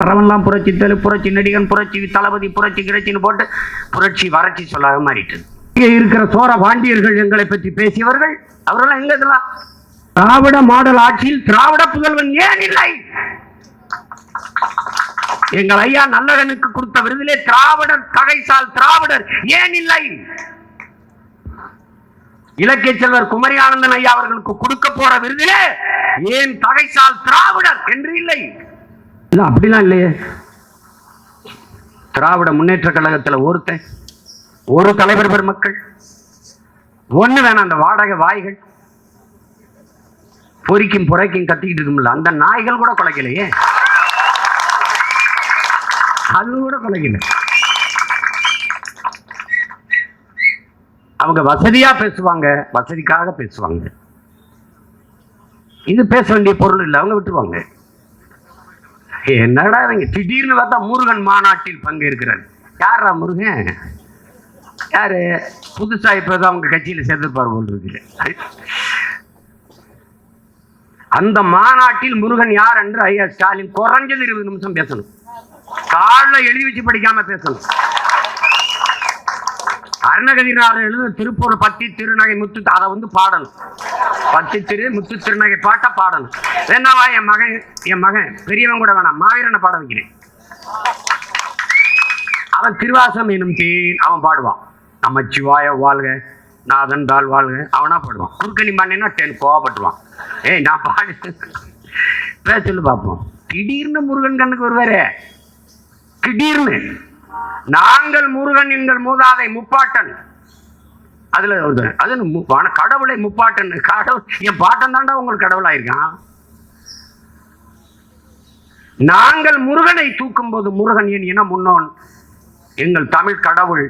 வரவெல்லாம் புரட்சி தெளு, புரட்சி நடிகன், புரட்சி தளபதி, புரட்சி கிரட்சின்னு போட்டு புரட்சி வறட்சி சொல்லாக மாறிட்டது. இங்கே இருக்கிற சோழ பாண்டியர்கள் எங்களை பற்றி பேசியவர்கள் அவரெல்லாம் எங்க இதெல்லாம்? திராவிட மாடல் ஆட்சியில் திராவிட புதல்வன் ஏன் இல்லை? எங்கள் ஐயா நல்லகனுக்கு கொடுத்த விருதிலே திராவிடர் தகைசால் திராவிடர் ஏன் இல்லை? இலக்கிய செல்வர் குமரி ஆனந்தன் ஐயா அவர்களுக்கு கொடுக்க போற விருதிலே ஏன் தகைசால் திராவிடர் என்று இல்லை? அப்படிலாம் இல்லையே. திராவிட முன்னேற்ற கழகத்தில் ஒருத்தன் ஒரு தலைவர் பெருமக்கள் ஒண்ணு வேணாம். அந்த வாடகை வாய்கள் பொறிக்கும் புரைக்கும் கத்திக்கிட்டு இருக்கும்ல, அந்த நாய்கள் கூட குலைக்கலையே, அது கூட குலைக்கல. அவங்க வசதியா பேசுவாங்க, வசதிக்காக பேசுவாங்க. இது பேச வேண்டிய பொருள் இல்லை, அவங்க விட்டுருவாங்க. என்னடா இவங்க திடீர்னு பார்த்தா முருகன் மாநாட்டில் பங்கேற்கிறார். யாரா முருகன்? யாரு? புதுசா இப்பதான் அவங்க கட்சியில சேர்ந்துப்பாரு போல் இருக்கு. அந்த மாநாட்டில் முருகன் யார் என்று ஐயா ஸ்டாலின் குறைஞ்சது 20 நிமிஷம் பேசணும். காலில் எழுதி வச்சு படிக்காம பேசணும். அருணகிரிநாதர் எழுத திருப்பூர் பத்தி திருநகை முத்து அதை பாடணும். பத்தி திரு முத்து திருநகை பாட்ட பாடணும். வேணாவா என் மகன் பெரியவன் கூட வேணாம், மாவீரனை பாட வைக்கிறேன். அவன் திருவாசம் எனும் தேன் அவன் பாடுவான். நம்ம சிவாய வாழ்க, நாதன் தாள் வாழ்க, அவனா பாடுவான். குறுக்கணி மண்ணினா கோவப்பட்டுவான். ஏய் நான் பாடு பேச சொல்லு பார்ப்போம். திடீர்னு முருகன் கண்ணுக்கு வருவாரு. திடீர்னு நாங்கள் முருகன் எங்கள் மூதாதை முப்பாட்டன், அதுல அது கடவுளை முப்பாட்டன். கடவுள் என் பாட்டன் தாண்டா உங்களுக்கு கடவுளாயிருக்கான். நாங்கள் முருகனை தூக்கும் போது முருகன் என் இன முன்னோன், எங்கள் தமிழ் கடவுள்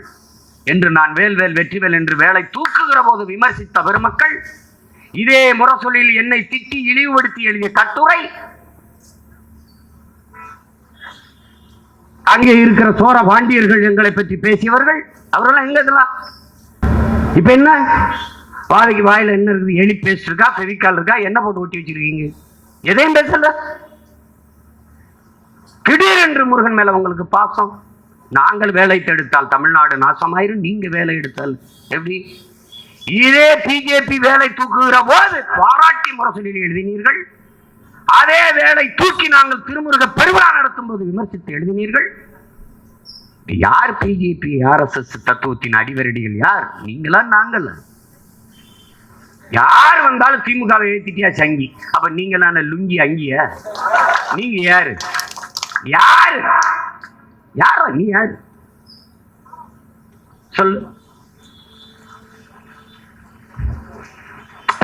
என்று நான் வேல்வேல் வெற்றிவேல் என்று வேலை தூக்குகிற போது விமர்சித்த பெருமக்கள் இதே முரசொலியில் என்னை திட்டி இழிவுபடுத்தி எழுதிய கட்டுரை. அங்கே இருக்கிற சோழ பாண்டியர்கள் எங்களை பற்றி பேசியவர்கள் அவரெல்லாம் எங்க இதெல்லாம்? இப்ப என்ன பாதைக்கு வாயில என்ன இருக்குது? எலி பேஸ்ட் இருக்கா, பெவிக்கால் இருக்கா, என்ன போட்டு ஒட்டி வச்சிருக்கீங்க? எதையும் பேசல. திடீரென்று முருகன் மேல உங்களுக்கு பாசம். நாங்கள் வேலை எடுத்தால் தமிழ்நாடு நாசமாயிரும், நீங்க வேலை எடுத்தால் எப்படி? இதே பிஜேபி வேலை தூக்குகிற போது பாராட்டி முரசொலியில் எழுதினீர்கள். அதே வேலை தூக்கி நாங்கள் திருமுருக பெருவிழா நடத்தும் போது விமர்சித்து எழுதினீர்கள். யார் பிஜேபி RSS தத்துவத்தின் அடிவரடிகள்? யார்? நீங்களா நாங்கள்? யார் வந்தாலும் திமுகவை ஏத்திட்டியா சங்கி. அப்ப நீங்களான லுங்கி அங்கிய? நீங்க யாரு? யாரு? யாரா நீ? யாரு சொல்லு.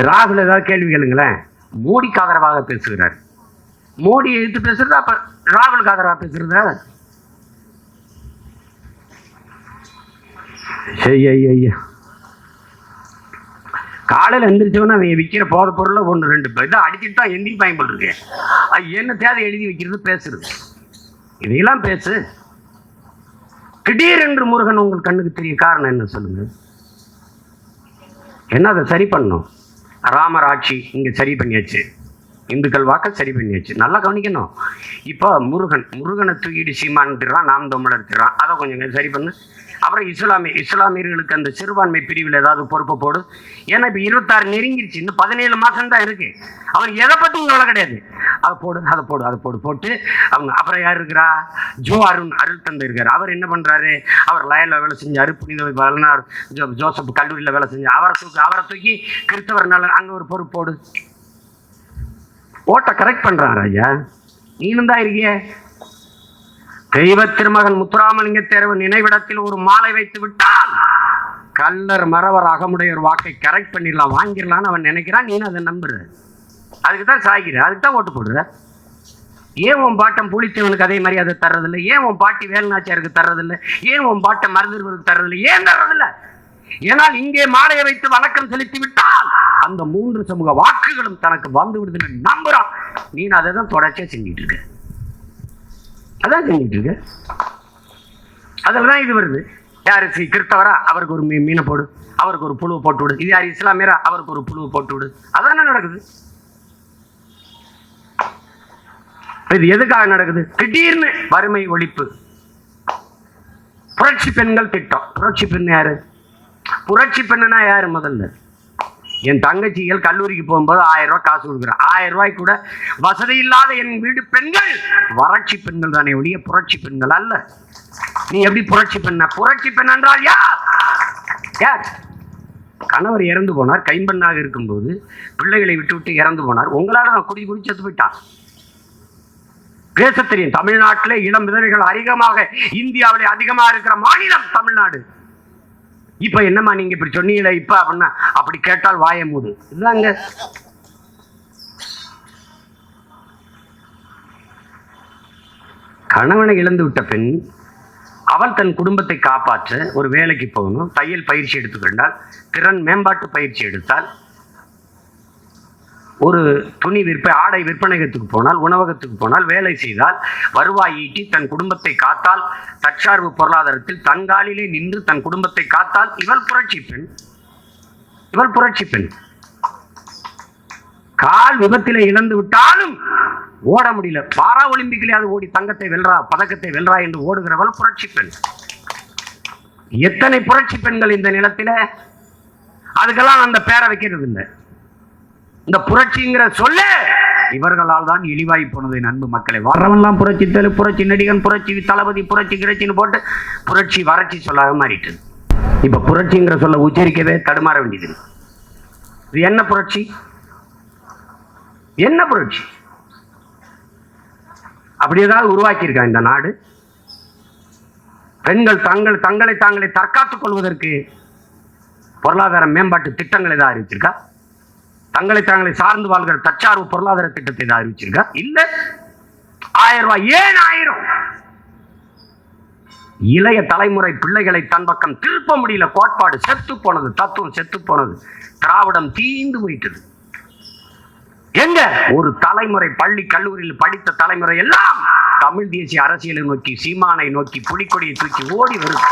ராகுல் ஏதாவது கேள்வி கேளுங்களேன். மோடிக்கு ஆதரவாக பேசுகிறார். மோடி எதிர்த்து பேசுறது, அப்ப ராகுலுக்கு ஆதரவாக பேசுறதா? காலையில் எந்திரிச்சவன அவன் விற்கிற போத பொருளை 1-2 இதை அடிச்சுட்டு தான் எந்திரிப்பாங்க போல் இருக்கேன். என்ன தேவை எழுதி வைக்கிறது, பேசுறது, இதையெல்லாம் பேசு. திடீரென்று முருகன் உங்கள் கண்ணுக்கு தெரிய காரணம் என்ன சொல்லுங்க? என்ன அதை சரி பண்ணணும்? ராமர் ஆட்சி இங்கே சரி பண்ணியாச்சு, இந்துக்கள் வாக்க சரி பண்ணியாச்சு. நல்லா கவனிக்கணும். இப்போ முருகனை தூக்கிட்டு சீமான்றான், நாம் தமிழர் திறான், அதை கொஞ்சம் சரி பண்ணு. அப்புறம் இஸ்லாமியர்களுக்கு அந்த சிறுபான்மை பிரிவில் ஏதாவது பொறுப்பை போடு. ஏன்னா இப்போ 26 நெருங்கிருச்சு, இன்னும் 17 மாதம் தான் இருக்கு. அவர் எதை பற்றியும் கவலை கிடையாது. அதை போடு போட்டு அவங்க. அப்புறம் யார் இருக்கிறா? ஜோ அருள் தந்தை இருக்காரு. அவர் என்ன பண்றாரு? அவர் லயனில் வேலை செஞ்சாரு, புனித வளனார் ஜோசப் கல்லூரியில் வேலை செஞ்சு அவரை தூக்கி கிறிஸ்தவர் நலன் அங்கே ஒரு பொறுப்பு போடு. ஓட்டை கரெக்ட் பண்றான் ராஜா. நீனும் தான் இருக்கிய. தெய்வ திருமகன் முத்துராமலிங்க தேர்வு நினைவிடத்தில் ஒரு மாலை வைத்து விட்டால் கல்லர் மறவர் அகமுடையர் வாக்கை கரெக்ட் பண்ணிடலாம், வாங்கிடலான்னு அவன் நினைக்கிறான். நீனும் அதை நம்புற. அதுக்கு தான் சாய்கிற, அதுக்கு தான் ஓட்டு போடுற. ஏன் உன் பாட்டம் புளித்தவனுக்கு அதே மாதிரி அதை தர்றதில்லை? ஏன் உன் பாட்டி வேலுநாச்சியாருக்கு தர்றதில்லை? ஏன் உன் பாட்டை மருதர்களுக்கு தர்றதில்லை? ஏன் தர்றதில்லை? ஏனால் இங்கே மாலையை வைத்து வணக்கம் செலுத்தி விட்டால் அந்த 3 சமூக வாக்குகளும் தனக்கு வந்து விடுதுன்னு நம்புறான். நீ அதை தான் தொடர்ச்சியா செஞ்சுட்டு இருக்க. அதான் செஞ்சுட்டு இருக்க. அதில் தான் இது வருது. யாரு கிறிஸ்தவரா? அவருக்கு ஒரு மீனை போடு, அவருக்கு ஒரு புழுவை போட்டு விடு. இது யார் இஸ்லாமியரா? அவருக்கு ஒரு புழுவை போட்டு விடு. அதானே நடக்குது. இது எதுக்காக நடக்குது? திடீர்னு வறுமை ஒழிப்பு, புரட்சி பெண்கள் திட்டம். புரட்சி பெண் யாரு? புரட்சி பெண்ணுனா யாரு? முதல்ல என் தங்கச்சிகள் கல்லூரிக்கு போகும்போது 1000 ரூபாய் காசு கொடுக்குறேன். 1000 ரூபாய் கூட வசதி இல்லாத என் வீடு பெண்கள் வறட்சி பெண்கள் தானே ஒழிய புரட்சி பெண்கள் அல்ல. நீ எப்படி புரட்சி பெண்ண? புரட்சி பெண் என்றால் யார்? யார்? கணவர் இறந்து போனார், கைம்பெண்ணாக இருக்கும்போது பிள்ளைகளை விட்டு விட்டு இறந்து போனார். உங்களால நான் குடி குடி செத்து போயிட்டான். பேச தெரியும். தமிழ்நாட்டிலே இளம் விதவைகள் அதிகமாக, இந்தியாவிலே அதிகமாக இருக்கிற மாநிலம் தமிழ்நாடு. இப்ப என்னம்மா நீங்க இப்படி சொன்னீங்களே இப்ப அப்படின்னா, அப்படி கேட்டால் வாய மூடு. இதுதாங்க கணவனை இழந்து விட்ட பெண், அவள் தன் குடும்பத்தை காப்பாற்ற ஒரு வேலைக்கு போகணும், தையல் பயிற்சி எடுத்துக்கொண்டால், திறன் மேம்பாட்டு பயிற்சி எடுத்தால், ஒரு துணி ஆடை விற்பனையகத்துக்கு போனால், உணவகத்துக்கு போனால், வேலை செய்தால், வருவாய் ஈட்டி தன் குடும்பத்தை காத்தால், தற்சார்பு பொருளாதாரத்தில் தன்காலிலே நின்று தன் குடும்பத்தை காத்தால், இவள் புரட்சி பெண். இவள் புரட்சி பெண். கால் விபத்திலே இழந்து விட்டாலும் ஓட முடியல, பாரா ஒலிம்பிக்கிலே ஓடி தங்கத்தை வெல்றா, பதக்கத்தை வெல்றா என்று ஓடுகிறவள் புரட்சி பெண். எத்தனை புரட்சி பெண்கள் இந்த நிலத்தில! அதுக்கெல்லாம் அந்த பேரை வைக்கிறது இல்லை. இந்த புரட்சிங்கிற சொல்ல இவர்களால் தான் இழிவாய் போனது. அன்பு மக்களை, வர்றவன்லாம் புரட்சி தெலு, புரட்சி நடிகன், புரட்சி தளபதி, புரட்சி கிரட்சின்னு போட்டு புரட்சி வறட்சி சொல்லாக மாறிட்டது. இப்ப புரட்சிங்கிற சொல்ல உச்சரிக்கவே தடுமாற வேண்டியது. இது என்ன புரட்சி? என்ன புரட்சி? அப்படி ஏதாவது உருவாக்கி இருக்கா இந்த நாடு? பெண்கள் தங்களை தாங்களே தற்காத்துக் கொள்வதற்கு பொருளாதார மேம்பாட்டு திட்டங்களை தான் அறிவிச்சிருக்கா? தங்களை தாங்களை சார்ந்து வாழ்கிற தற்சார்பு பொருளாதார திட்டத்தை தான் அறிவிச்சிருக்கா? இல்ல. 1000 ரூபாய். ஏன் 1000? இளைய தலைமுறை பிள்ளைகளை தன் பக்கம் திருப்ப முடியல. கோட்பாடு செத்து போனது, தத்துவம் செத்து போனது, திராவிடம் தீந்து போயிட்டது. எங்க ஒரு தலைமுறை பள்ளி கல்லூரியில் படித்த தலைமுறை எல்லாம் தமிழ் தேசிய அரசியலை நோக்கி, சீமானை நோக்கி, புலிக்கொடியை தூக்கி ஓடி வரும்.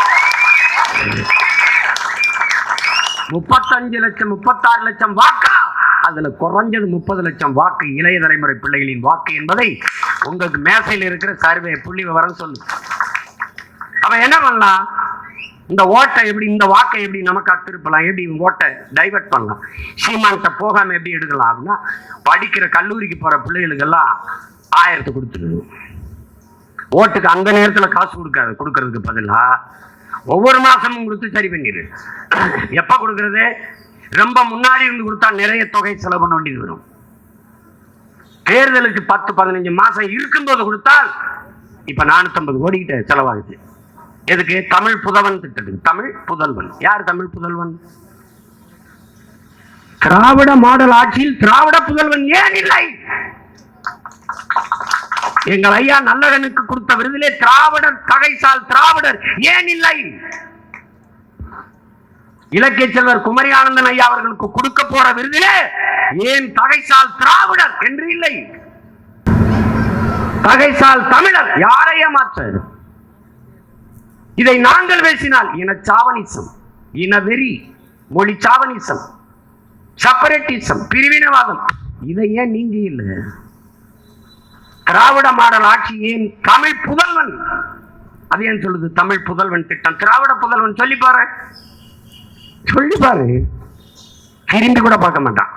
35 லட்சம் 36 லட்சம் வாக்கா, அதுல குறைஞ்சது 30 லட்சம் வாக்கு இளைய தலைமுறை பிள்ளைகளின் வாக்கு என்பதை உங்களுக்கு மேசையில் இருக்கிற சர்வே புள்ளி விவரம் சொல்லு. அப்ப என்ன பண்ணலாம்? இந்த ஓட்டை எப்படி, இந்த வாக்கை எப்படி நமக்கா திருப்பலாம்? எப்படி ஓட்டை டைவர்ட் பண்ணலாம்? சீமான்கிட்ட போகாம எப்படி எடுக்கலாம்? அப்படின்னா, படிக்கிற கல்லூரிக்கு போற பிள்ளைகளுக்கெல்லாம் 1000 கொடுத்துருது. ஓட்டுக்கு அந்த நேரத்தில் காசு கொடுக்கறதுக்கு பதிலா ஒவ்வொரு மாசமும் கொடுத்து சரி பண்ணிடு. எப்ப கொடுக்கறது? ரொம்ப முன்னாடி இருந்து கொடுத்தா நிறைய தொகை செலவு பண்ண வேண்டியது வரும். தேர்தலுக்கு 10-15 மாசம் இருக்கும்போது கொடுத்தால் இப்ப 450 கோடி கிட்ட செலவாகுது. எதுக்கு? தமிழ் புதல்வன் திட்டத்துக்கு. தமிழ் புதல்வன் யார்? தமிழ் புதல்வன் திராவிட மாடல் ஆட்சியில் திராவிட புதல்வன் ஏன் இல்லை? எங்கள் ஐயா நல்லகனுக்கு கொடுத்த விருதிலே திராவிடர் தகைசால் திராவிடர் ஏன் இல்லை? இலக்கிய செல்வர் குமரி ஆனந்தன் ஐயா அவர்களுக்கு கொடுக்க போற விருதிலே ஏன் தகைசால் திராவிடர் என்று இல்லை? தகைசால் தமிழர். யாரை ஏமாற்ற? இதை நாங்கள் பேசினால் இனச்சாவனிசம், இனவெறி, மொழி சாவனிசம், செப்பரேட்டிசம், பிரிவினவாதம். இதை ஏன் நீங்க இல்லை? திராவிட மாடல் ஆட்சி ஏன்? தமிழ் புதல்வன். அது ஏன் சொல்லுது தமிழ் புதல்வன் திட்டம்? திராவிட புதல்வன் சொல்லி பாரு, திரும்பி கூட பார்க்க மாட்டான்.